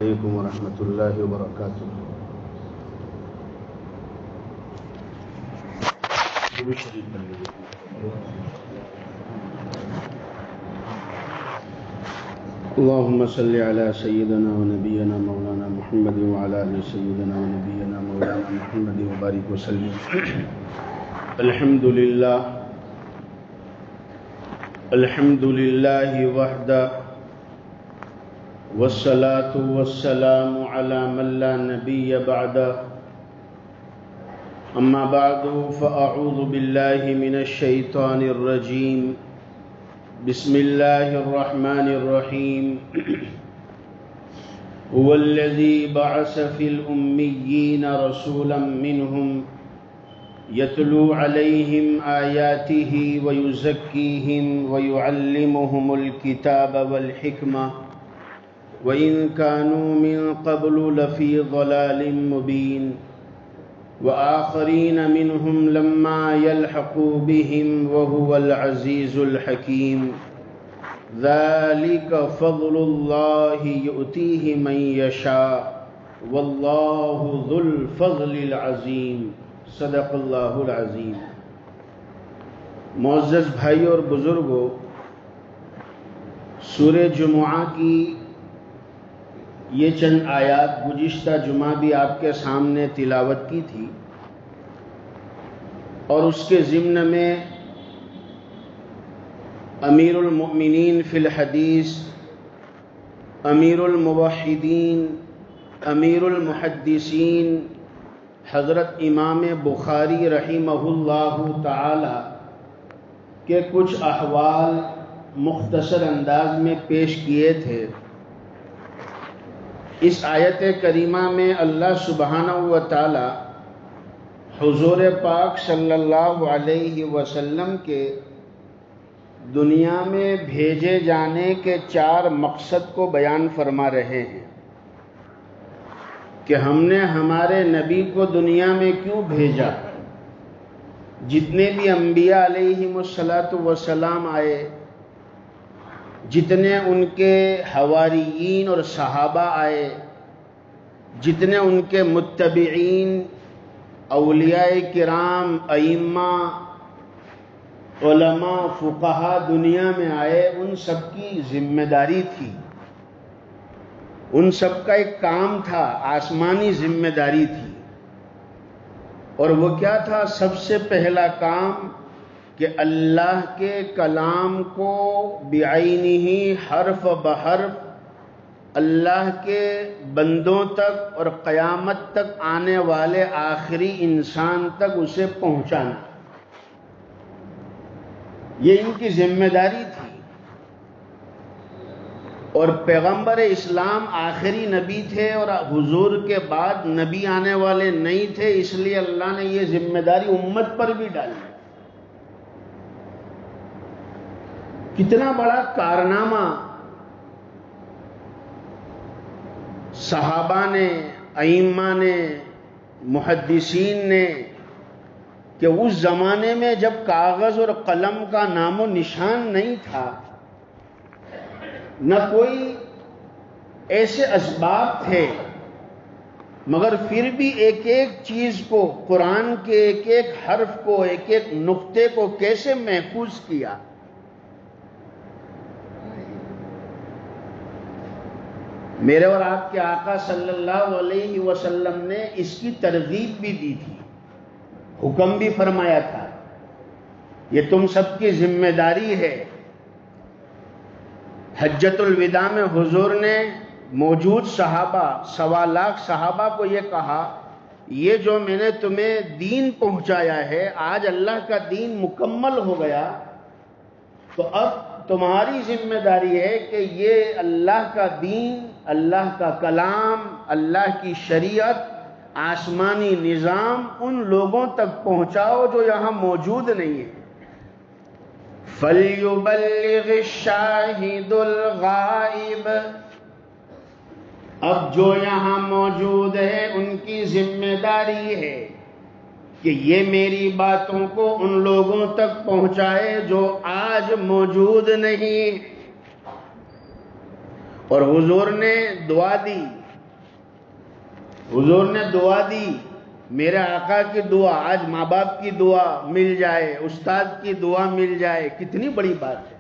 عليكم ورحمة الله وبركاته. اللهم صل على سيدنا ونبينا مولانا محمد وعلى آل سيدنا ونبينا مولانا محمد وبارك وسلم. الحمد لله وحده والصلاة والسلام على من لا نبي بعده. أما بعد فأعوذ بالله من الشيطان الرجيم. بسم الله الرحمن الرحيم. هو الذي بعث في الأميين رسولا منهم يتلو عليهم آياته ويزكيهم ويعلمهم الكتاب والحكمة وإن كانوا من قبل لفي ضلال مبين وآخرين منهم لما يلحقوا بهم وهو العزيز الحكيم. ذلك فضل الله يؤتيه من يشاء والله ذو الفضل العظيم. صدق اللہ العظیم. معزز بھائی اور بزرگوں، سورہ جمعہ کی یہ چند آیات گزشتہ جمعہ بھی آپ کے سامنے تلاوت کی تھی، اور اس کے ضمن میں امیر المؤمنین فی الحدیث، امیر الموحدین، امیر المحدثین حضرت امام بخاری رحمہ اللہ تعالی کے کچھ احوال مختصر انداز میں پیش کیے تھے. اس آیت کریمہ میں اللہ سبحانہ و تعالی حضور پاک صلی اللہ علیہ وسلم کے دنیا میں بھیجے جانے کے 4 مقصد کو بیان فرما رہے ہیں کہ ہم نے ہمارے نبی کو دنیا میں کیوں بھیجا. جتنے بھی انبیاء علیہم السلام آئے، جتنے ان کے حواریین اور صحابہ آئے، جتنے ان کے متبعین، اولیاء کرام، ائمہ، علماء، فقہا دنیا میں آئے، ان سب کی ذمہ داری تھی، ان سب کا ایک کام تھا، آسمانی ذمہ داری تھی. اور وہ کیا تھا؟ سب سے پہلا کام کہ اللہ کے کلام کو بعینہ حرف بحرف اللہ کے بندوں تک اور قیامت تک آنے والے آخری انسان تک اسے پہنچانا. یہ ان کی ذمہ داری تھی. اور پیغمبر اسلام آخری نبی تھے اور حضور کے بعد نبی آنے والے نہیں تھے، اس لیے اللہ نے یہ ذمہ داری امت پر بھی ڈالی. کتنا بڑا کارنامہ صحابہ نے، ائمہ نے، محدثین نے، کہ اس زمانے میں جب کاغذ اور قلم کا نام و نشان نہیں تھا، نہ کوئی ایسے اسباب تھے، مگر پھر بھی ایک ایک چیز کو، قرآن کے ایک ایک حرف کو، ایک ایک نقطے کو کیسے محفوظ کیا. میرے اور آپ کے آقا صلی اللہ علیہ وسلم نے اس کی ترغیب بھی دی تھی، حکم بھی فرمایا تھا، یہ تم سب کی ذمہ داری ہے. حجۃ الوداع میں حضور نے موجود صحابہ، 1.25 لاکھ صحابہ کو یہ کہا، یہ جو میں نے تمہیں دین پہنچایا ہے، آج اللہ کا دین مکمل ہو گیا، تو اب تمہاری ذمہ داری ہے کہ یہ اللہ کا دین، اللہ کا کلام، اللہ کی شریعت، آسمانی نظام ان لوگوں تک پہنچاؤ جو یہاں موجود نہیں ہے. فَلْيُبَلِّغِ الشَّاهِدُ الْغَائِبَ. اب جو یہاں موجود ہے ان کی ذمہ داری ہے کہ یہ میری باتوں کو ان لوگوں تک پہنچائے جو آج موجود نہیں. اور حضور نے دعا دی حضور نے دعا دی، میرے آقا کی دعا، آج ماں باپ کی دعا مل جائے، استاد کی دعا مل جائے، کتنی بڑی بات ہے۔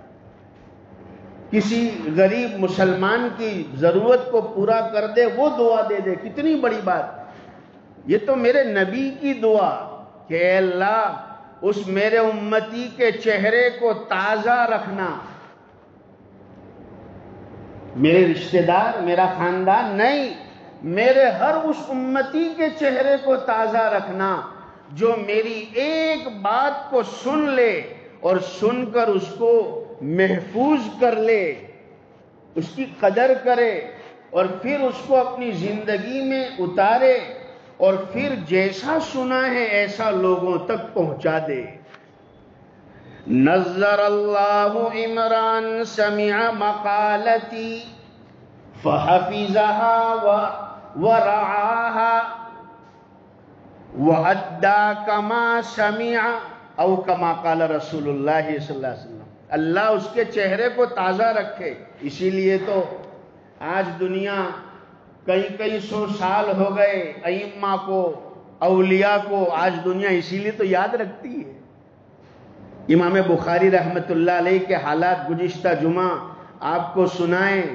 کسی غریب مسلمان کی ضرورت کو پورا کر دے، وہ دعا دے دے، کتنی بڑی بات۔ یہ تو میرے نبی کی دعا کہ اے اللہ اس میرے امتی کے چہرے کو تازہ رکھنا، میرے رشتہ دار، میرا خاندان نہیں، میرے ہر اس امتی کے چہرے کو تازہ رکھنا جو میری ایک بات کو سن لے اور سن کر اس کو محفوظ کر لے، اس کی قدر کرے اور پھر اس کو اپنی زندگی میں اتارے اور پھر جیسا سنا ہے ایسا لوگوں تک پہنچا دے۔ نظر اللہ عمران سمع مقالتی فحفظها ورعاها وَأَدَّى كَمَا سَمِعَ او کما قال رسول اللہ صلی اللہ علیہ وسلم۔ اللہ اس کے چہرے کو تازہ رکھے۔ اسی لیے تو آج دنیا کئی سو سال ہو گئے ائمہ کو، اولیاء کو، آج دنیا اسی لیے تو یاد رکھتی ہے۔ امام بخاری رحمت اللہ علیہ کے حالات گزشتہ جمعہ آپ کو سنائیں،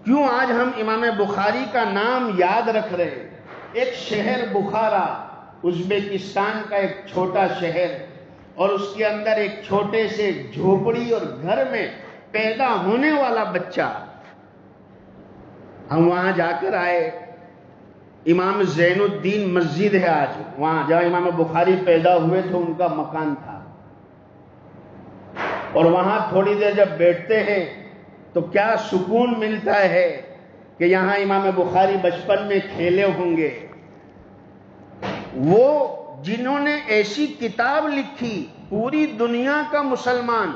کیوں آج ہم امام بخاری کا نام یاد رکھ رہے ہیں۔ ایک شہر بخارا، ازبکستان کا ایک چھوٹا شہر، اور اس کے اندر ایک چھوٹے سے جھوپڑی اور گھر میں پیدا ہونے والا بچہ۔ ہم وہاں جا کر آئے، امام زین الدین مسجد ہے آج، وہاں جہاں امام بخاری پیدا ہوئے تھے ان کا مکان تھا، اور وہاں تھوڑی دیر جب بیٹھتے ہیں تو کیا سکون ملتا ہے کہ یہاں امام بخاری بچپن میں کھیلے ہوں گے۔ وہ جنہوں نے ایسی کتاب لکھی، پوری دنیا کا مسلمان،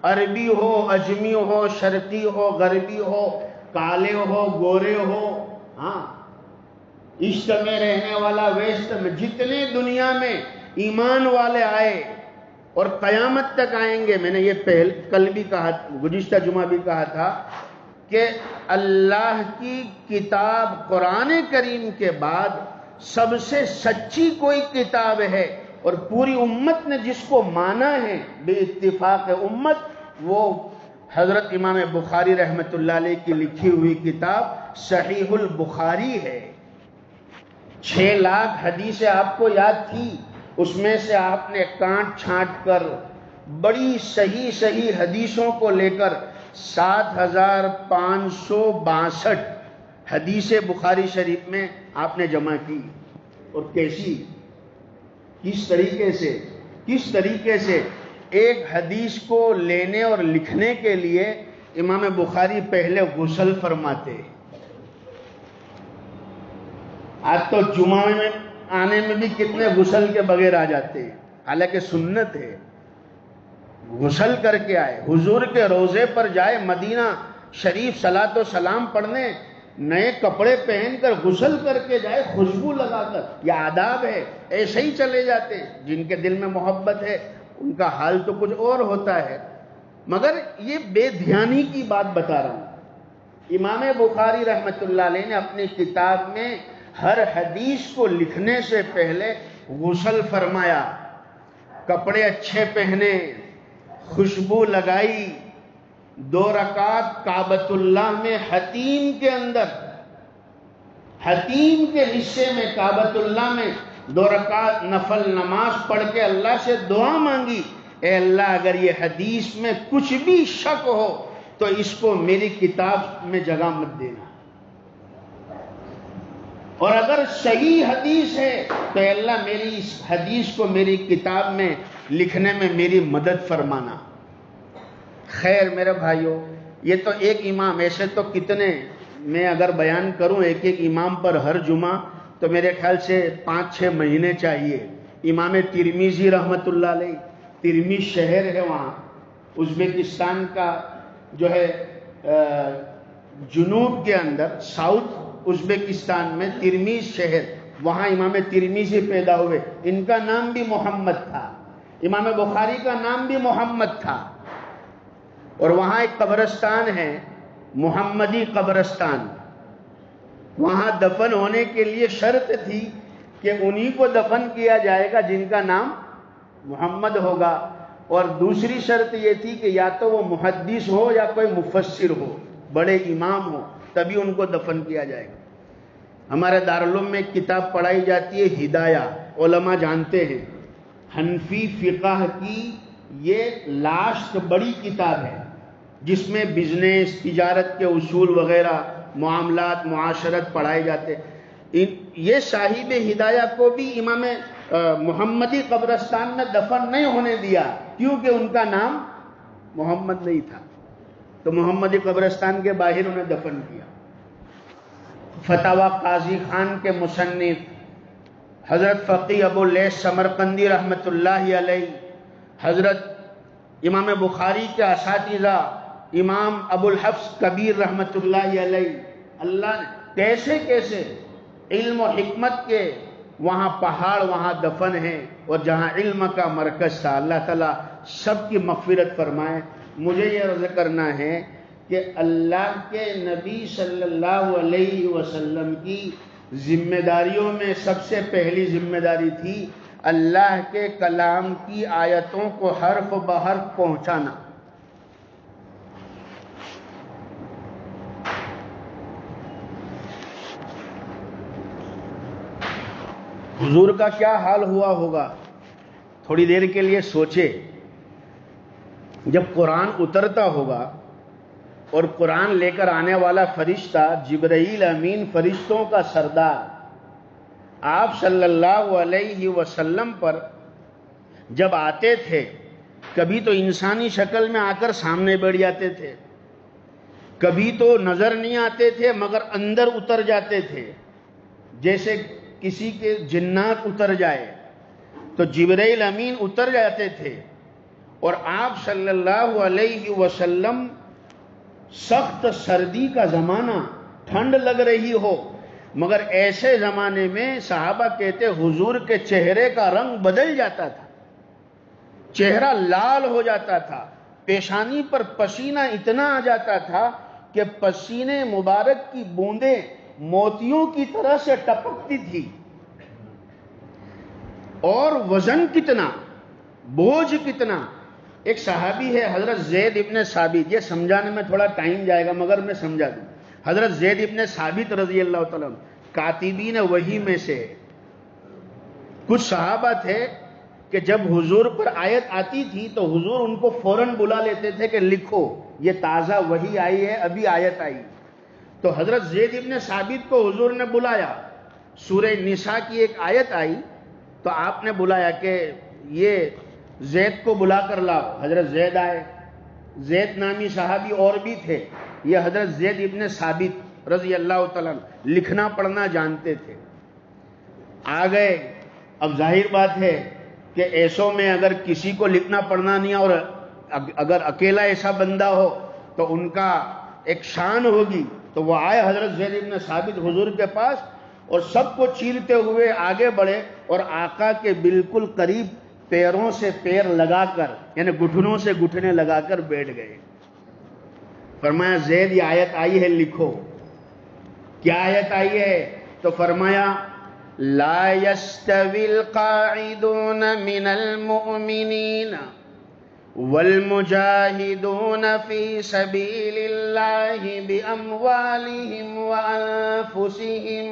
عربی ہو، اجمی ہو، شرقی ہو، غربی ہو، کالے ہو، گورے ہو، ہاں، ایسٹ میں رہنے والا، ویسٹ میں، جتنے دنیا میں ایمان والے آئے اور قیامت تک آئیں گے۔ میں نے یہ کل بھی کہا، گزشتہ جمعہ بھی کہا تھا کہ اللہ کی کتاب قرآن کریم کے بعد سب سے سچی کوئی کتاب ہے، اور پوری امت نے جس کو مانا ہے بے اتفاق امت، وہ حضرت امام بخاری رحمت اللہ علیہ کی لکھی ہوئی کتاب صحیح البخاری ہے۔ 6 لاکھ حدیثیں آپ کو یاد تھی، اس میں سے آپ نے کانٹ چھانٹ کر بڑی صحیح حدیثوں کو لے کر 7562 حدیث بخاری شریف میں آپ نے جمع کی، اور کس طریقے سے ایک حدیث کو لینے اور لکھنے کے لیے امام بخاری پہلے غسل فرماتے۔ آج تو جمعہ میں آنے میں بھی کتنے غسل کے بغیر آ جاتے ہیں، حالانکہ سنت ہے، غسل کر کے آئے، حضور کے روضے پر جائے، مدینہ شریف صلاۃ و سلام پڑھنے، نئے کپڑے پہن کر غسل کر کے جائے، خوشبو لگا کر، یہ آداب ہے۔ ایسے ہی چلے جاتے، جن کے دل میں محبت ہے ان کا حال تو کچھ اور ہوتا ہے، مگر یہ بے دھیانی کی بات بتا رہا ہوں۔ امام بخاری رحمت اللہ علیہ نے اپنی کتاب میں ہر حدیث کو لکھنے سے پہلے غسل فرمایا، کپڑے اچھے پہنے، خوشبو لگائی، 2 رکعت کعبۃ اللہ میں حتیم کے اندر، حتیم کے حصے میں کعبۃ اللہ میں 2 رکعت نفل نماز پڑھ کے اللہ سے دعا مانگی، اے اللہ اگر یہ حدیث میں کچھ بھی شک ہو تو اس کو میری کتاب میں جگہ مت دینا، اور اگر صحیح حدیث ہے تو اے اللہ میری اس حدیث کو میری کتاب میں لکھنے میں میری مدد فرمانا۔ خیر میرے بھائیوں، یہ تو ایک امام، ایسے تو کتنے، میں اگر بیان کروں ایک امام پر ہر جمعہ تو میرے خیال سے 5-6 مہینے چاہیے۔ امام ترمذی رحمت اللہ علیہ، ترمذ شہر ہے وہاں ازبکستان کا، جو ہے جنوب کے اندر، ساؤتھ ازبکستان میں ترمذ شہر، وہاں امام ترمذی پیدا ہوئے۔ ان کا نام بھی محمد تھا، امام بخاری کا نام بھی محمد تھا، اور وہاں ایک قبرستان ہے، محمدی قبرستان، وہاں دفن ہونے کے لیے شرط تھی کہ انہی کو دفن کیا جائے گا جن کا نام محمد ہوگا، اور دوسری شرط یہ تھی کہ یا تو وہ محدث ہو یا کوئی مفسر ہو، بڑے امام ہو، تبھی ان کو دفن کیا جائے گا۔ ہمارے دارالعلوم میں ایک کتاب پڑھائی جاتی ہے ہدایہ، علماء جانتے ہیں حنفی فقہ کی یہ لاسٹ بڑی کتاب ہے، جس میں بزنس، تجارت کے اصول وغیرہ، معاملات، معاشرت پڑھائے جاتے ہیں۔ یہ صاحب ہدایہ کو بھی امام محمدی قبرستان میں دفن نہیں ہونے دیا، کیونکہ ان کا نام محمد نہیں تھا، تو محمدی قبرستان کے باہر انہیں دفن کیا۔ فتاوی قاضی خان کے مصنف حضرت فقی ابو لیث سمرقندی رحمۃ اللہ علیہ، حضرت امام بخاری کے اساتذہ امام ابو الحفظ کبیر رحمۃ اللہ علیہ، اللہ نے کیسے کیسے علم و حکمت کے وہاں پہاڑ وہاں دفن ہیں، اور جہاں علم کا مرکز تھا۔ اللہ تعالیٰ سب کی مغفرت فرمائے۔ مجھے یہ عرض کرنا ہے کہ اللہ کے نبی صلی اللہ علیہ وسلم کی ذمہ داریوں میں سب سے پہلی ذمہ داری تھی اللہ کے کلام کی آیتوں کو حرف بحرف پہنچانا۔ حضور کا کیا حال ہوا ہوگا، تھوڑی دیر کے لیے سوچے۔ جب قرآن اترتا ہوگا اور قرآن لے کر آنے والا فرشتہ جبرائیل امین، فرشتوں کا سردار، آپ صلی اللہ علیہ وسلم پر جب آتے تھے، کبھی تو انسانی شکل میں آ کر سامنے بیٹھ جاتے تھے، کبھی تو نظر نہیں آتے تھے مگر اندر اتر جاتے تھے، جیسے کسی کے جنات اتر جائے تو جبرائیل امین اتر جاتے تھے، اور آپ صلی اللہ علیہ وسلم سخت سردی کا زمانہ، ٹھنڈ لگ رہی ہو، مگر ایسے زمانے میں صحابہ کہتے حضور کے چہرے کا رنگ بدل جاتا تھا، چہرہ لال ہو جاتا تھا، پیشانی پر پسینہ اتنا آ جاتا تھا کہ پسینے مبارک کی بوندیں موتیوں کی طرح سے ٹپکتی تھی، اور وزن کتنا، بوجھ کتنا۔ ایک صحابی ہے حضرت زید ابن ثابت، یہ سمجھانے میں تھوڑا ٹائم جائے گا مگر میں سمجھا دوں۔ حضرت زید ابن ثابت رضی اللہ تعالیٰ عنہ کاتبین وحی میں سے، کچھ صحابہ تھے کہ جب حضور پر آیت آتی تھی تو حضور ان کو فوراً بلا لیتے تھے کہ لکھو، یہ تازہ وحی آئی ہے، ابھی آیت آئی۔ تو حضرت زید ابن ثابت کو حضور نے بلایا، سورہ نساء کی ایک آیت آئی تو آپ نے بلایا کہ یہ زید کو بلا کر لاؤ۔ حضرت زید آئے، زید نامی صحابی اور بھی تھے، یہ حضرت زید ابن ثابت رضی اللہ تعالیٰ لکھنا پڑھنا جانتے تھے، آ گئے۔ اب ظاہر بات ہے کہ ایسوں میں اگر کسی کو لکھنا پڑھنا نہیں، اور اگر اکیلا ایسا بندہ ہو تو ان کا ایک شان ہوگی، تو وہ آئے حضرت زید ابن ثابت حضور کے پاس، اور سب کو چیرتے ہوئے آگے بڑھے اور آقا کے بالکل قریب پیروں سے پیر لگا کر، یعنی گھٹنوں سے گھٹنے لگا کر بیٹھ گئے۔ فرمایا زید یہ آیت آئی ہے، لکھو۔ کیا آیت آئی ہے؟ تو فرمایا لا يستوي القاعدون من المؤمنين والمجاهدون في سبيل الله بأموالهم وأنفسهم۔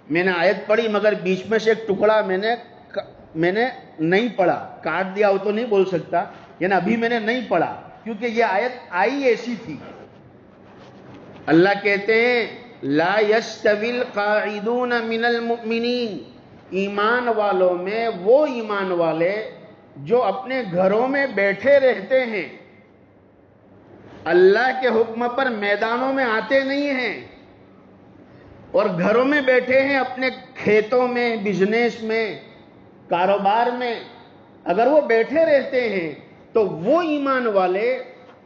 میں نے آیت پڑھی مگر بیچ میں سے ایک ٹکڑا میں نے نہیں پڑھا، کاٹ دیا ہو تو نہیں بول سکتا، یعنی ابھی میں نے نہیں پڑھا کیونکہ یہ آیت آئی ایسی تھی۔ اللہ کہتے ہیں لا يستوي القاعدون من المؤمنین، ایمان والوں میں وہ ایمان والے جو اپنے گھروں میں بیٹھے رہتے ہیں، اللہ کے حکم پر میدانوں میں آتے نہیں ہیں، اور گھروں میں بیٹھے ہیں، اپنے کھیتوں میں، بزنس میں، کاروبار میں اگر وہ بیٹھے رہتے ہیں تو وہ ایمان والے،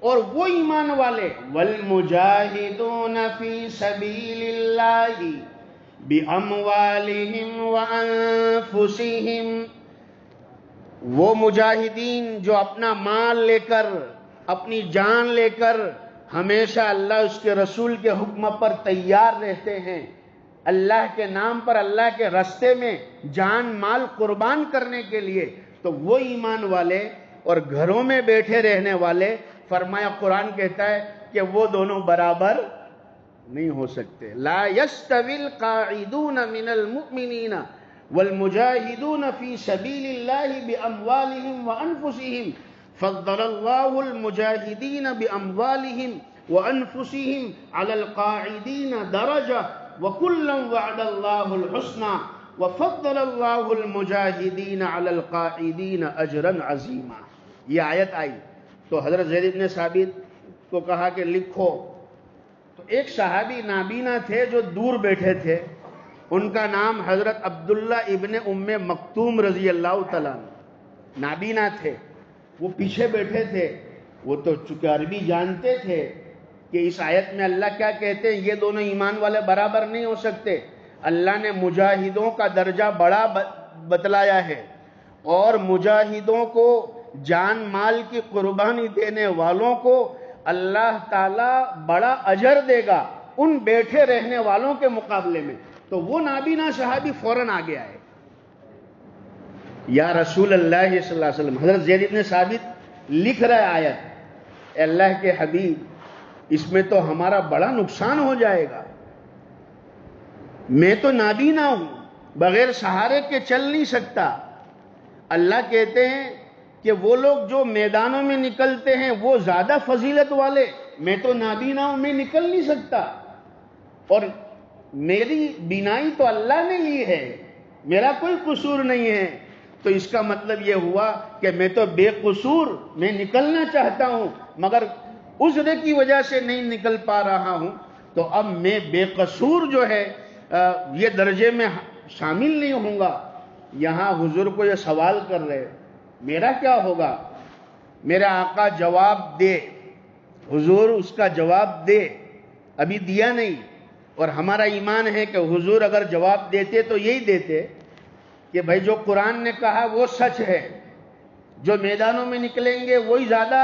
اور وہ ایمان والے والمجاہدون فی سبیل اللہ باموالہم وانفسہم، وہ مجاہدین جو اپنا مال لے کر، اپنی جان لے کر ہمیشہ اللہ اس کے رسول کے حکم پر تیار رہتے ہیں، اللہ کے نام پر، اللہ کے راستے میں جان مال قربان کرنے کے لیے، تو وہ ایمان والے اور گھروں میں بیٹھے رہنے والے، فرمایا قرآن کہتا ہے کہ وہ دونوں برابر نہیں ہو سکتے۔ لا يستوي القاعدون من المؤمنین والمجاہدون فی سبیل اللہ باموالہم وانفسہم فضل اللہ المجاہدین باموالہم وانفسہم علی القاعدین درجہ وکلا وعد اللہ الحسنى وفضل اللہ المجاہدین علی القاعدین اجرا عظیما۔ یہ آیت آئی تو حضرت زید بن ثابت کو کہا کہ لکھو، تو ایک صحابی نابینا تھے جو دور بیٹھے تھے، ان کا نام حضرت عبداللہ ابن ام مکتوم رضی اللہ تعالیٰ عنہ، نابینا تھے، وہ پیچھے بیٹھے تھے۔ وہ تو چونکہ عربی جانتے تھے کہ اس آیت میں اللہ کیا کہتے ہیں، یہ دونوں ایمان والے برابر نہیں ہو سکتے۔ اللہ نے مجاہدوں کا درجہ بڑا بتلایا ہے، اور مجاہدوں کو جان مال کی قربانی دینے والوں کو اللہ تعالیٰ بڑا اجر دے گا ان بیٹھے رہنے والوں کے مقابلے میں۔ تو وہ نابینا صحابی فوراً آگے آئے، یا رسول اللہ صلی اللہ علیہ وسلم، حضرت زید بن ثابت لکھ رہا ہے آیت، اے اللہ کے حبیب اس میں تو ہمارا بڑا نقصان ہو جائے گا، میں تو نابینا ہوں، بغیر سہارے کے چل نہیں سکتا۔ اللہ کہتے ہیں کہ وہ لوگ جو میدانوں میں نکلتے ہیں وہ زیادہ فضیلت والے، میں تو نابینا ہوں، میں نکل نہیں سکتا، اور میری بینائی تو اللہ نے لی ہے، میرا کوئی قصور نہیں ہے۔ تو اس کا مطلب یہ ہوا کہ میں تو بے قصور، میں نکلنا چاہتا ہوں مگر عذر کی وجہ سے نہیں نکل پا رہا ہوں، تو اب میں بے قصور جو ہے یہ درجے میں شامل نہیں ہوں گا۔ یہاں حضور کو یہ سوال کر رہے، میرا کیا ہوگا؟ میرا آقا جواب دے، حضور اس کا جواب دے، ابھی دیا نہیں، اور ہمارا ایمان ہے کہ حضور اگر جواب دیتے تو یہی دیتے کہ بھائی جو قرآن نے کہا وہ سچ ہے، جو میدانوں میں نکلیں گے وہی زیادہ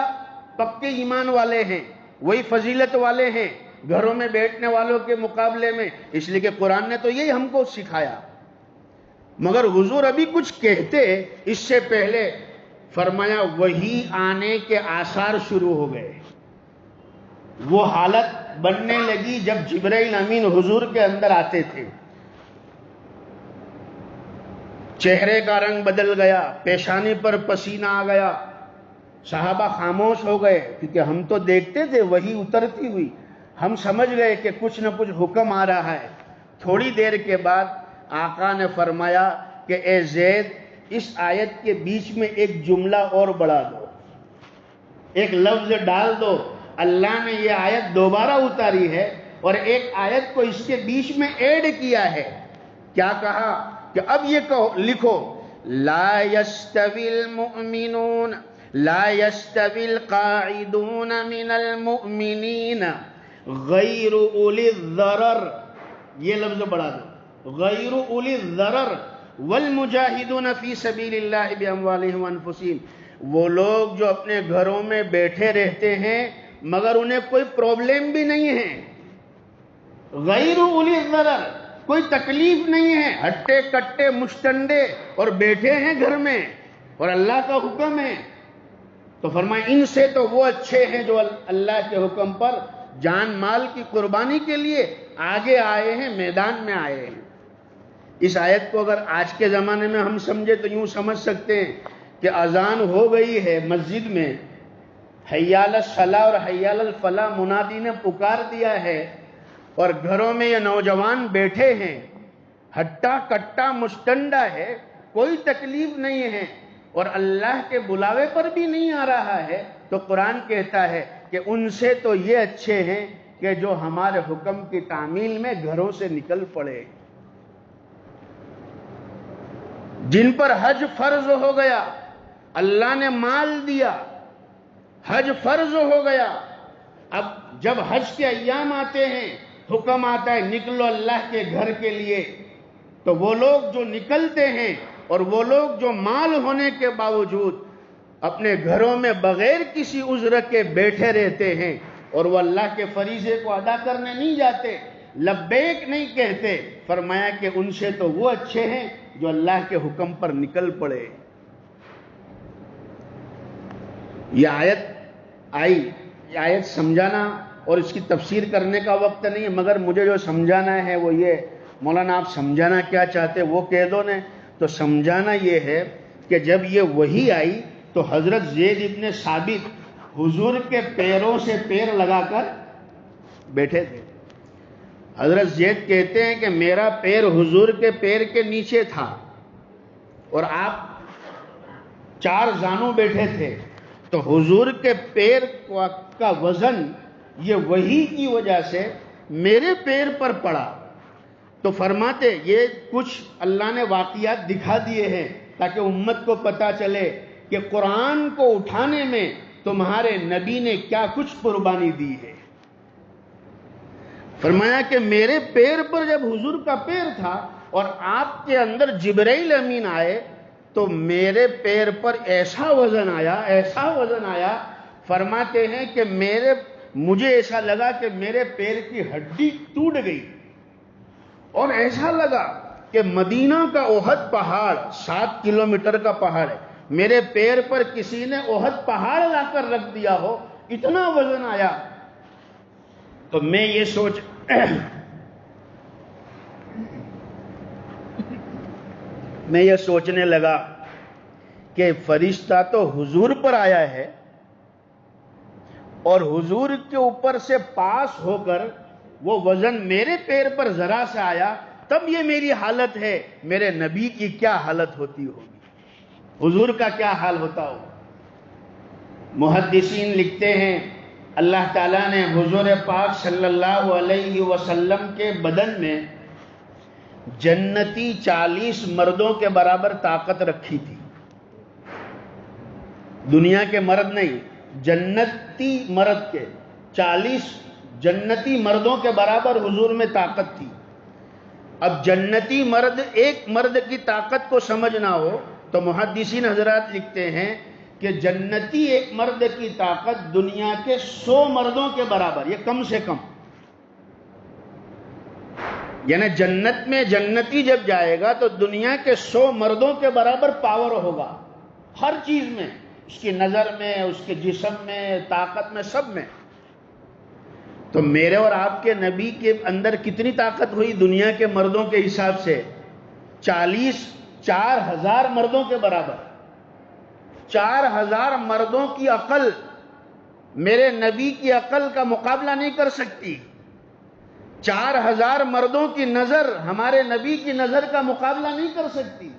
پکے ایمان والے ہیں، وہی فضیلت والے ہیں گھروں میں بیٹھنے والوں کے مقابلے میں، اس لیے کہ قرآن نے تو یہی ہم کو سکھایا۔ مگر حضور ابھی کچھ کہتے اس سے پہلے فرمایا وہی آنے کے آثار شروع ہو گئے، وہ حالت بننے لگی جب جبرائیل امین حضور کے اندر آتے تھے، چہرے کا رنگ بدل گیا، پیشانی پر پسینہ آ گیا، صحابہ خاموش ہو گئے، کیونکہ ہم تو دیکھتے تھے وہی اترتی ہوئی، ہم سمجھ گئے کہ کچھ نہ کچھ حکم آ رہا ہے۔ تھوڑی دیر کے بعد آقا نے فرمایا کہ اے زید اس آیت کے بیچ میں ایک جملہ اور بڑھا دو، ایک لفظ ڈال دو، اللہ نے یہ آیت دوبارہ اتاری ہے اور ایک آیت کو اس کے بیچ میں ایڈ کیا ہے۔ کیا کہا کہ اب یہ کہو، لکھو لا یستوی المؤمنون لا یستوی القاعدون من المؤمنین غیر اولی الضرر، یہ لفظ بڑھا دو، غیر اولی الضرر والمجاہدون فی سبیل اللہ باموالہم وانفسہم، وہ لوگ جو اپنے گھروں میں بیٹھے رہتے ہیں مگر انہیں کوئی پرابلم بھی نہیں ہے، غیر اولی الضرر، کوئی تکلیف نہیں ہے، ہٹے کٹے مشتنڈے اور بیٹھے ہیں گھر میں اور اللہ کا حکم ہے، تو فرمائے ان سے تو وہ اچھے ہیں جو اللہ کے حکم پر جان مال کی قربانی کے لیے آگے آئے ہیں، میدان میں آئے ہیں۔ اس آیت کو اگر آج کے زمانے میں ہم سمجھے تو یوں سمجھ سکتے ہیں کہ اذان ہو گئی ہے مسجد میں، حی علی الصلاۃ اور حی علی الفلاح منادی نے پکار دیا ہے، اور گھروں میں یہ نوجوان بیٹھے ہیں، ہٹا کٹا مشتنڈا ہے، کوئی تکلیف نہیں ہے اور اللہ کے بلاوے پر بھی نہیں آ رہا ہے، تو قرآن کہتا ہے کہ ان سے تو یہ اچھے ہیں کہ جو ہمارے حکم کی تعمیل میں گھروں سے نکل پڑے، جن پر حج فرض ہو گیا، اللہ نے مال دیا، حج فرض ہو گیا، اب جب حج کے ایام آتے ہیں حکم آتا ہے نکلو اللہ کے گھر کے لیے، تو وہ لوگ جو نکلتے ہیں اور وہ لوگ جو مال ہونے کے باوجود اپنے گھروں میں بغیر کسی عذر کے بیٹھے رہتے ہیں اور وہ اللہ کے فریضے کو ادا کرنے نہیں جاتے، لبیک نہیں کہتے، فرمایا کہ ان سے تو وہ اچھے ہیں جو اللہ کے حکم پر نکل پڑے۔ یہ آیت آئی، یہ آیت سمجھانا اور اس کی تفسیر کرنے کا وقت نہیں ہے، مگر مجھے جو سمجھانا ہے وہ یہ، مولانا آپ سمجھانا کیا چاہتے وہ کہہ دو نے، تو سمجھانا یہ ہے کہ جب یہ وحی آئی تو حضرت زید ابن ثابت حضور کے پیروں سے پیر لگا کر بیٹھے تھے۔ حضرت زید کہتے ہیں کہ میرا پیر حضور کے پیر کے نیچے تھا اور آپ 4 زانوں بیٹھے تھے، تو حضور کے پیر کا وزن یہ وحی کی وجہ سے میرے پیر پر پڑا۔ تو فرماتے یہ کچھ اللہ نے واقعات دکھا دیے ہیں تاکہ امت کو پتا چلے کہ قرآن کو اٹھانے میں تمہارے نبی نے کیا کچھ قربانی دی ہے۔ فرمایا کہ میرے پیر پر جب حضور کا پیر تھا اور آپ کے اندر جبرائیل امین آئے تو میرے پیر پر ایسا وزن آیا، فرماتے ہیں کہ مجھے ایسا لگا کہ میرے پیر کی ہڈی ٹوٹ گئی، اور ایسا لگا کہ مدینہ کا احد پہاڑ 7 کلومیٹر کا پہاڑ ہے، میرے پیر پر کسی نے احد پہاڑ لا کر رکھ دیا ہو، اتنا وزن آیا۔ تو میں یہ سوچنے لگا کہ فرشتہ تو حضور پر آیا ہے اور حضور کے اوپر سے پاس ہو کر وہ وزن میرے پیر پر ذرا سے آیا، تب یہ میری حالت ہے، میرے نبی کی کیا حالت ہوتی ہوگی، حضور کا کیا حال ہوتا ہوگا۔ محدثین لکھتے ہیں اللہ تعالیٰ نے حضور پاک صلی اللہ علیہ وسلم کے بدن میں جنتی 40 مردوں کے برابر طاقت رکھی تھی، دنیا کے مرد نہیں، جنتی مرد کے 40 جنتی مردوں کے برابر حضور میں طاقت تھی۔ اب جنتی مرد، ایک مرد کی طاقت کو سمجھنا ہو تو محدثین حضرات لکھتے ہیں کہ جنتی ایک مرد کی طاقت دنیا کے 100 مردوں کے برابر، یہ کم سے کم، یعنی جنت میں جنتی جب جائے گا تو دنیا کے 100 مردوں کے برابر پاور ہوگا، ہر چیز میں، اس کی نظر میں، اس کے جسم میں، طاقت میں، سب میں۔ تو میرے اور آپ کے نبی کے اندر کتنی طاقت ہوئی دنیا کے مردوں کے حساب سے؟ 4,000 مردوں کے برابر۔ 4,000 مردوں کی عقل میرے نبی کی عقل کا مقابلہ نہیں کر سکتی، 4,000 مردوں کی نظر ہمارے نبی کی نظر کا مقابلہ نہیں کر سکتی۔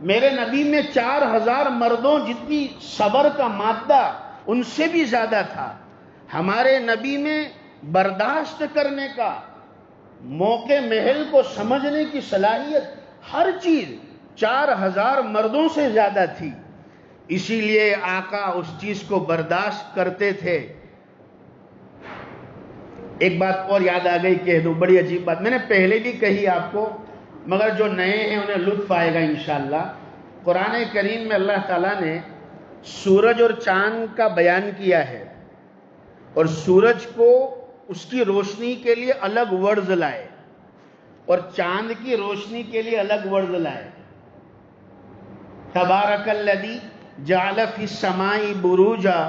میرے نبی میں 4,000 مردوں جتنی صبر کا مادہ ان سے بھی زیادہ تھا، ہمارے نبی میں برداشت کرنے کا، موقع محل کو سمجھنے کی صلاحیت، ہر چیز 4,000 مردوں سے زیادہ تھی، اسی لیے آقا اس چیز کو برداشت کرتے تھے۔ ایک بات اور یاد آ گئی، کہہ دوں، بڑی عجیب بات، میں نے پہلے بھی کہی آپ کو، مگر جو نئے ہیں انہیں لطف آئے گا انشاءاللہ۔ قرآن کریم میں اللہ تعالیٰ نے سورج اور چاند کا بیان کیا ہے، اور سورج کو اس کی روشنی کے لیے الگ ورڈز لائے اور چاند کی روشنی کے لیے الگ ورڈز لائے۔ تبارک الذی جعل فی السماء بروجا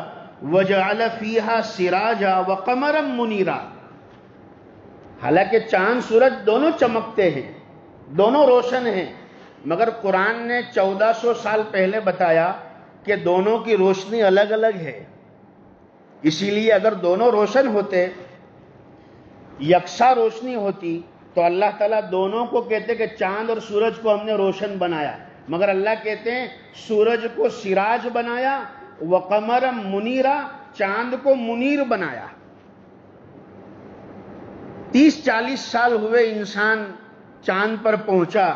وجعل فیہا سراجا وقمرا منیرا۔ حالانکہ چاند سورج دونوں چمکتے ہیں، دونوں روشن ہیں، مگر قرآن نے 1400 سال پہلے بتایا کہ دونوں کی روشنی الگ الگ ہے۔ اسی لیے اگر دونوں روشن ہوتے، یکساں روشنی ہوتی، تو اللہ تعالیٰ دونوں کو کہتے کہ چاند اور سورج کو ہم نے روشن بنایا، مگر اللہ کہتے ہیں سورج کو سراج بنایا، وقمرا منیرا، چاند کو منیر بنایا۔ 30-40 سال ہوئے انسان چاند پر پہنچا،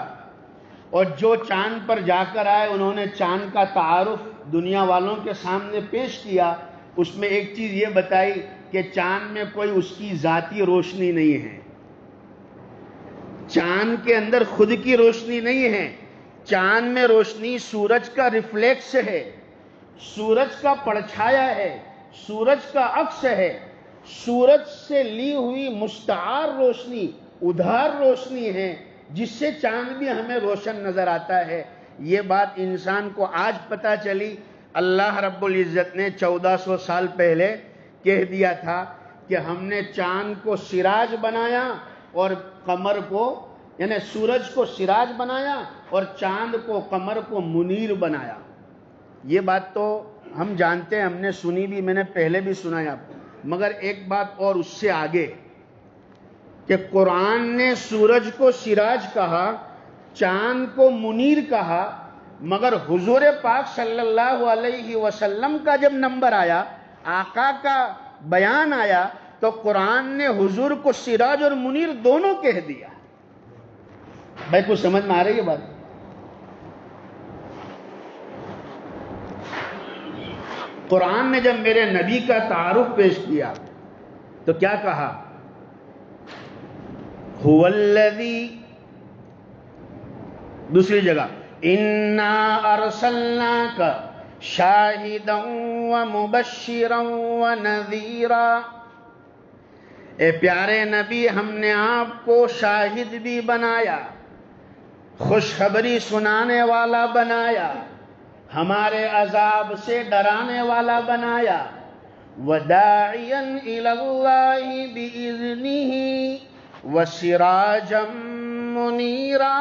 اور جو چاند پر جا کر آئے انہوں نے چاند کا تعارف دنیا والوں کے سامنے پیش کیا۔ اس میں ایک چیز یہ بتائی کہ چاند میں کوئی اس کی ذاتی روشنی نہیں ہے، چاند کے اندر خود کی روشنی نہیں ہے، چاند میں روشنی سورج کا ریفلیکس ہے، سورج کا پرچھایا ہے، سورج کا عکس ہے۔ سورج سے لی ہوئی مستعار روشنی، ادھار روشنی ہے، جس سے چاند بھی ہمیں روشن نظر آتا ہے۔ یہ بات انسان کو آج پتہ چلی۔ اللہ رب العزت نے 1400 سال پہلے کہہ دیا تھا کہ ہم نے چاند کو سراج بنایا اور قمر کو، یعنی سورج کو سراج بنایا اور چاند کو، قمر کو منیر بنایا۔ یہ بات تو ہم جانتے ہیں، ہم نے سنی بھی، میں نے پہلے بھی سنایا آپ کو، مگر ایک بات اور اس سے آگے کہ قرآن نے سورج کو سراج کہا، چاند کو منیر کہا، مگر حضور پاک صلی اللہ علیہ وسلم کا جب نمبر آیا، آقا کا بیان آیا، تو قرآن نے حضور کو سراج اور منیر دونوں کہہ دیا۔ بھائی کچھ سمجھ میں آ رہی ہے بات؟ قرآن نے جب میرے نبی کا تعارف پیش کیا تو کیا کہا؟ هو الذی، دوسری جگہ انا ارسلناک شاہدا ومبشرا ونذیرا، اے پیارے نبی ہم نے آپ کو شاہد بھی بنایا، خوشخبری سنانے والا بنایا، ہمارے عذاب سے ڈرانے والا بنایا، وداعیا الی اللہ بإذنہ وسراجا منیرا،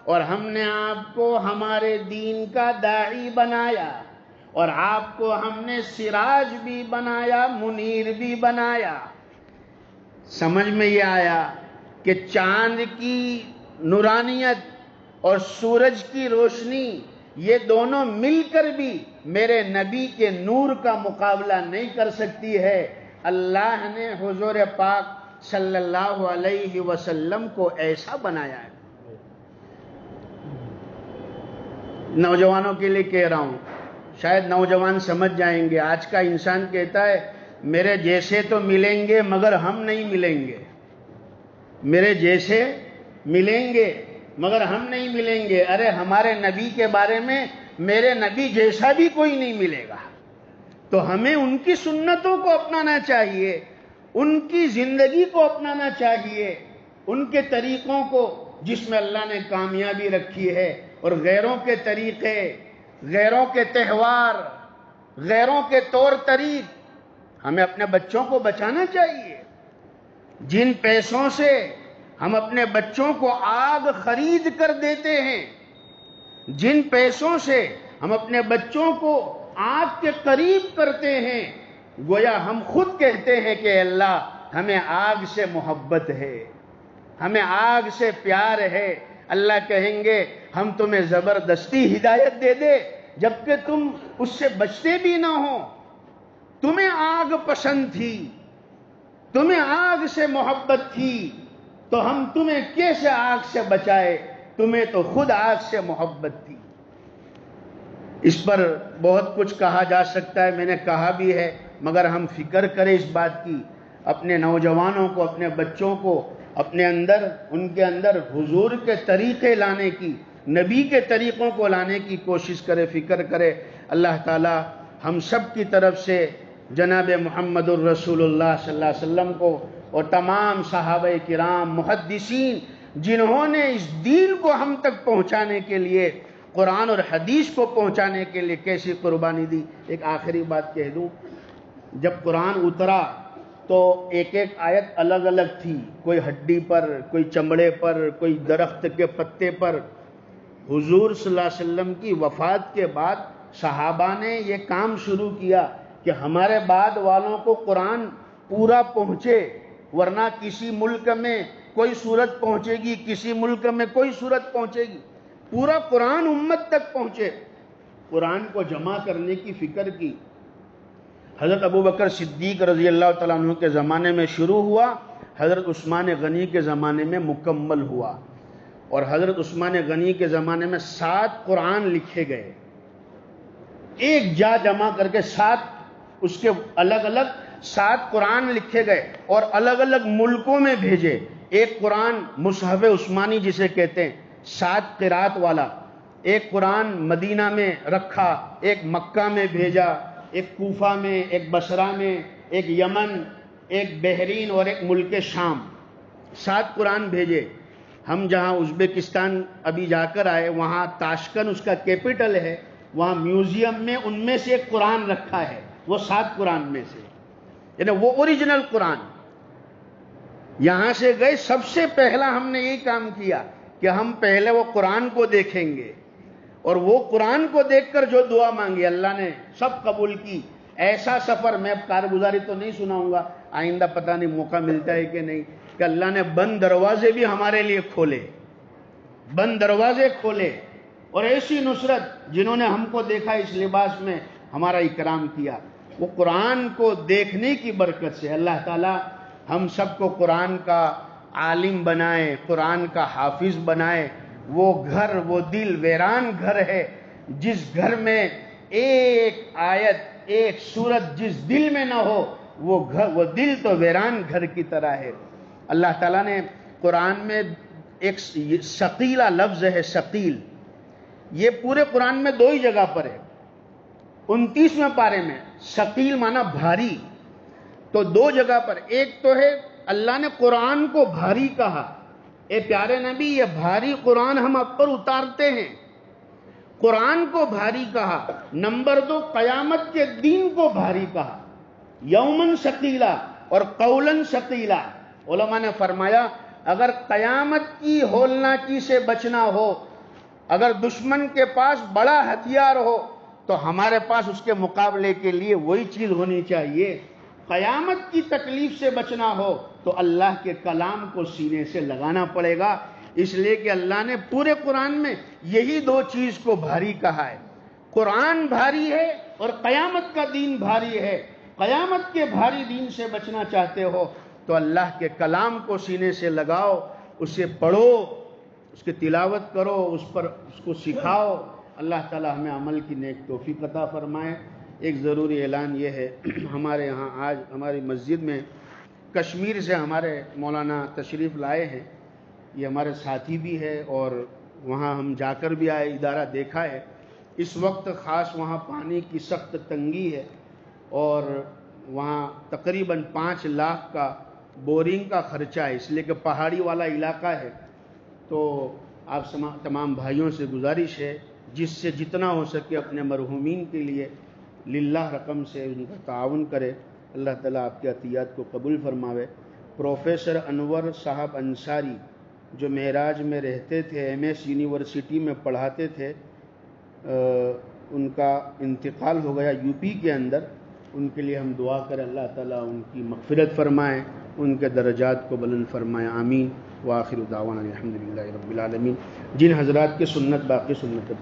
اور ہم نے آپ کو ہمارے دین کا داعی بنایا اور آپ کو ہم نے سراج بھی بنایا، منیر بھی بنایا۔ سمجھ میں یہ آیا کہ چاند کی نورانیت اور سورج کی روشنی یہ دونوں مل کر بھی میرے نبی کے نور کا مقابلہ نہیں کر سکتی ہے۔ اللہ نے حضور پاک صلی اللہ علیہ وسلم کو ایسا بنایا ہے۔ نوجوانوں کے لیے کہہ رہا ہوں، شاید نوجوان سمجھ جائیں گے۔ آج کا انسان کہتا ہے میرے جیسے تو ملیں گے مگر ہم نہیں ملیں گے، میرے جیسے ملیں گے مگر ہم نہیں ملیں گے۔ ارے ہمارے نبی کے بارے میں میرے نبی جیسا بھی کوئی نہیں ملے گا، تو ہمیں ان کی سنتوں کو اپنانا چاہیے، ان کی زندگی کو اپنانا چاہیے، ان کے طریقوں کو جس میں اللہ نے کامیابی رکھی ہے، اور غیروں کے طریقے، غیروں کے تہوار، غیروں کے طور طریق ہمیں اپنے بچوں کو بچانا چاہیے۔ جن پیسوں سے ہم اپنے بچوں کو آگ خرید کر دیتے ہیں، جن پیسوں سے ہم اپنے بچوں کو آگ کے قریب کرتے ہیں، گویا ہم خود کہتے ہیں کہ اللہ ہمیں آگ سے محبت ہے، ہمیں آگ سے پیار ہے۔ اللہ کہیں گے ہم تمہیں زبردستی ہدایت دے دے جبکہ تم اس سے بچتے بھی نہ ہو، تمہیں آگ پسند تھی، تمہیں آگ سے محبت تھی، تو ہم تمہیں کیسے آگ سے بچائے، تمہیں تو خود آگ سے محبت تھی۔ اس پر بہت کچھ کہا جا سکتا ہے، میں نے کہا بھی ہے، مگر ہم فکر کریں اس بات کی، اپنے نوجوانوں کو، اپنے بچوں کو اپنے اندر، ان کے اندر حضور کے طریقے لانے کی، نبی کے طریقوں کو لانے کی کوشش کرے، فکر کرے۔ اللہ تعالی ہم سب کی طرف سے جناب محمد الرسول اللہ صلی اللہ علیہ وسلم کو اور تمام صحابہ کرام، محدثین، جنہوں نے اس دین کو ہم تک پہنچانے کے لیے، قرآن اور حدیث کو پہنچانے کے لیے کیسی قربانی دی۔ ایک آخری بات کہہ دوں، جب قرآن اترا تو ایک ایک آیت الگ الگ تھی، کوئی ہڈی پر، کوئی چمڑے پر، کوئی درخت کے پتے پر۔ حضور صلی اللہ علیہ وسلم کی وفات کے بعد صحابہ نے یہ کام شروع کیا کہ ہمارے بعد والوں کو قرآن پورا پہنچے، ورنہ کسی ملک میں کوئی صورت پہنچے گی، کسی ملک میں کوئی صورت پہنچے گی، پورا قرآن امت تک پہنچے۔ قرآن کو جمع کرنے کی فکر کی۔ حضرت ابوبکر صدیق رضی اللہ تعالیٰ عنہ کے زمانے میں شروع ہوا، حضرت عثمان غنی کے زمانے میں مکمل ہوا، اور حضرت عثمان غنی کے زمانے میں 7 قرآن لکھے گئے، ایک جا جمع کر کے 7 اس کے الگ الگ 7 قرآن لکھے گئے اور الگ الگ ملکوں میں بھیجے۔ ایک قرآن مصحف عثمانی جسے کہتے ہیں، 7 قرات والا، ایک قرآن مدینہ میں رکھا، ایک مکہ میں بھیجا، ایک کوفہ میں، ایک بصرہ میں، ایک یمن، ایک بحرین اور ایک ملک شام، 7 قرآن بھیجے۔ ہم جہاں ازبکستان ابھی جا کر آئے، وہاں تاشکن اس کا کیپٹل ہے، وہاں میوزیم میں ان میں سے ایک قرآن رکھا ہے، وہ 7 قرآن میں سے، یعنی وہ اوریجنل قرآن۔ یہاں سے گئے، سب سے پہلا ہم نے یہی کام کیا کہ ہم پہلے وہ قرآن کو دیکھیں گے، اور وہ قرآن کو دیکھ کر جو دعا مانگی اللہ نے سب قبول کی۔ ایسا سفر، میں اب کارگزاری تو نہیں سناؤں گا، آئندہ پتہ نہیں موقع ملتا ہے کہ نہیں، کہ اللہ نے بند دروازے بھی ہمارے لیے کھولے، بند دروازے کھولے، اور ایسی نصرت جنہوں نے ہم کو دیکھا اس لباس میں ہمارا اکرام کیا، وہ قرآن کو دیکھنے کی برکت سے۔ اللہ تعالی ہم سب کو قرآن کا عالم بنائے، قرآن کا حافظ بنائے۔ وہ گھر، وہ دل ویران گھر ہے جس گھر میں ایک آیت، ایک سورت جس دل میں نہ ہو، وہ دل تو ویران گھر کی طرح ہے۔ اللہ تعالیٰ نے قرآن میں ایک ثقیلہ لفظ ہے، ثقیل، یہ پورے قرآن میں 2 ہی جگہ پر ہے۔ 29ویں پارے میں ثقیل معنی بھاری، تو 2 جگہ پر، ایک تو ہے اللہ نے قرآن کو بھاری کہا، اے پیارے نبی یہ بھاری قرآن ہم اب پر اتارتے ہیں، قرآن کو بھاری کہا۔ نمبر 2، قیامت کے دین کو بھاری کہا، یومن ثقیلا اور قولن ثقیلا۔ علماء نے فرمایا اگر قیامت کی ہولناکی سے بچنا ہو، اگر دشمن کے پاس بڑا ہتھیار ہو تو ہمارے پاس اس کے مقابلے کے لیے وہی چیز ہونی چاہیے۔ قیامت کی تکلیف سے بچنا ہو تو اللہ کے کلام کو سینے سے لگانا پڑے گا، اس لیے کہ اللہ نے پورے قرآن میں یہی 2 چیز کو بھاری کہا ہے۔ قرآن بھاری ہے اور قیامت کا دین بھاری ہے۔ قیامت کے بھاری دین سے بچنا چاہتے ہو تو اللہ کے کلام کو سینے سے لگاؤ، اسے پڑھو، اس کی تلاوت کرو، اس کو سکھاؤ۔ اللہ تعالی ہمیں عمل کی نیک توفیق عطا فرمائے۔ ایک ضروری اعلان یہ ہے، ہمارے یہاں آج ہماری مسجد میں کشمیر سے ہمارے مولانا تشریف لائے ہیں، یہ ہمارے ساتھی بھی ہے اور وہاں ہم جا کر بھی آئے، ادارہ دیکھا ہے۔ اس وقت خاص وہاں پانی کی سخت تنگی ہے اور وہاں تقریباً 5 لاکھ کا بورنگ کا خرچہ ہے، اس لیے کہ پہاڑی والا علاقہ ہے۔ تو آپ تمام بھائیوں سے گزارش ہے جس سے جتنا ہو سکے اپنے مرحومین کے لیے للہ رقم سے ان کا تعاون کرے۔ اللہ تعالیٰ آپ کے عطیات کو قبول فرماوے۔ پروفیسر انور صاحب انصاری جو معراج میں رہتے تھے، MS یونیورسٹی میں پڑھاتے تھے، ان کا انتقال ہو گیا UP کے اندر۔ ان کے لیے ہم دعا کریں اللہ تعالیٰ ان کی مغفرت فرمائیں، ان کے درجات کو بلند فرمائیں، آمین۔ وآخر دعوانا الحمدللہ رب العالمین۔ جن حضرات کے سنت باقی سنت